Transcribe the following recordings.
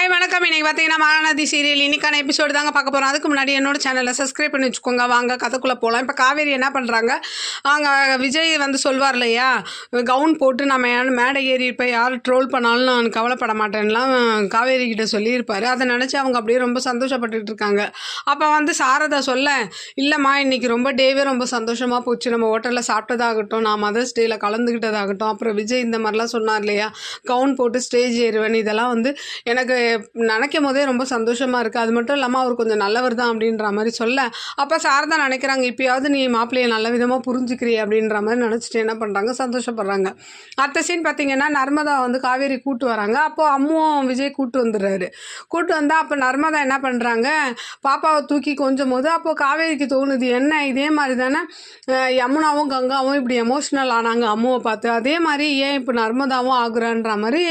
Hi வணக்கம். இன்றைக்கி பார்த்தீங்கன்னா மகாநதி சீரியல் இன்றைக்கான எபிசோடு தாங்க பார்க்க போகிறோம். அதுக்கு முன்னாடி என்னோட சேனலை சப்ஸ்கிரைப் பண்ணி வச்சுக்கோங்க. வாங்க கதைக்குள்ளே போகலாம். இப்போ காவேரி என்ன பண்ணுறாங்க, அங்கே விஜய் வந்து சொல்வார் இல்லையா, கவுன் போட்டு நம்ம மேடை ஏறி இப்போ யார் ட்ரோல் பண்ணாலும் நான் கவலைப்பட மாட்டேன்லாம் காவேரி கிட்ட சொல்லியிருப்பார். அதை நினச்சி அவங்க அப்படியே ரொம்ப சந்தோஷப்பட்டுட்டு இருக்காங்க. அப்போ வந்து சாரதா சொல்ல, இல்லைம்மா இன்றைக்கி ரொம்ப டேவே ரொம்ப சந்தோஷமாக போச்சு. நம்ம ஹோட்டலில் சாப்பிட்டதாகட்டும், நான் மதர்ஸ் டேயில் கலந்துக்கிட்டதாகட்டும், அப்புறம் விஜய் இந்த மாதிரிலாம் சொன்னார் இல்லையா, கவுன் போட்டு ஸ்டேஜ் ஏறுவேன், இதெல்லாம் வந்து எனக்கு நினைக்கும் போதே ரொம்ப சந்தோஷமாக இருக்குது. அது மட்டும் இல்லாமல் அவர் கொஞ்சம் நல்லவர் தான் அப்படின்ற மாதிரி சொல்ல, அப்போ சாரதா நினைக்கிறாங்க, இப்போயாவது நீ மாப்பிள்ளையை நல்ல விதமாக புரிஞ்சுக்கிறிய அப்படின்ற மாதிரி நினச்சிட்டு என்ன பண்ணுறாங்க, சந்தோஷப்படுறாங்க. அடுத்த சீன் பார்த்தீங்கன்னா நர்மதா வந்து காவேரி கூட்டு வராங்க. அப்போது அம்முவும் விஜய் கூட்டு வந்துடுறாரு. கூட்டு வந்தால் அப்போ நர்மதா என்ன பண்ணுறாங்க, பாப்பாவை தூக்கி கொஞ்சம் போது அப்போது காவேரிக்கு தோணுது, என்ன இதே மாதிரி தானே யமுனாவும் கங்காவும் இப்படி எமோஷ்னல் ஆனாங்க அம்முவை பார்த்து, அதே மாதிரி ஏன் இப்போ நர்மதாவும் ஆகுறான்ற மாதிரி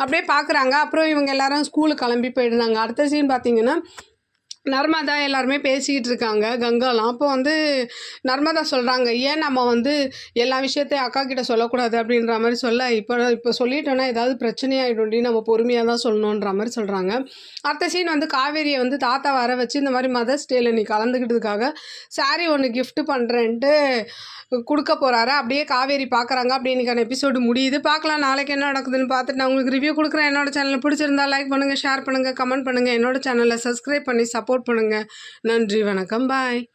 அப்படியே பார்க்குறாங்க. அப்புறம் இவங்க எல்லாரும் ஸ்கூலுக்கு கிளம்பி போயிடுறாங்க. அடுத்த சீன் பார்த்தீங்கன்னா நர்மதா எல்லாருமே பேசிக்கிட்டு இருக்காங்க, கங்காலாம். அப்போ வந்து நர்மதா சொல்கிறாங்க, ஏன் நம்ம வந்து எல்லா விஷயத்தையும் அக்கா கிட்ட சொல்லக்கூடாது அப்படின்ற மாதிரி சொல்ல, இப்போ சொல்லிட்டோன்னா ஏதாவது பிரச்சனையாகிடும்டி, நம்ம பொறுமையாக தான் சொல்லணுன்ற மாதிரி சொல்கிறாங்க. அடுத்த சீன் வந்து காவேரியை வந்து தாத்தா வர வச்சு இந்த மாதிரி மதர்ஸ் டேயில் நீ கலந்துக்கிட்டதுக்காக சாரி ஒன்று கிஃப்ட் பண்ணுறேன்ட்டு கொடுக்க போகிறாரு. அப்படியே காவேரி பார்க்குறாங்க. அப்படி இன்றைக்கான எபிசோடு முடியுது. பார்க்கலாம் நாளைக்கு என்ன நடக்குதுன்னு பார்த்துட்டு நான் உங்களுக்கு ரிவ்யூ கொடுக்குறேன். என்னோட சேனல் பிடிச்சிருந்தா லைக் பண்ணுங்கள், ஷேர் பண்ணுங்கள், கமெண்ட் பண்ணுங்கள். என்னோட சேனலை சப்ஸ்கிரைப் பண்ணி சப்போர்ட் பண்ணுங்கள். நன்றி, வணக்கம், பாய்.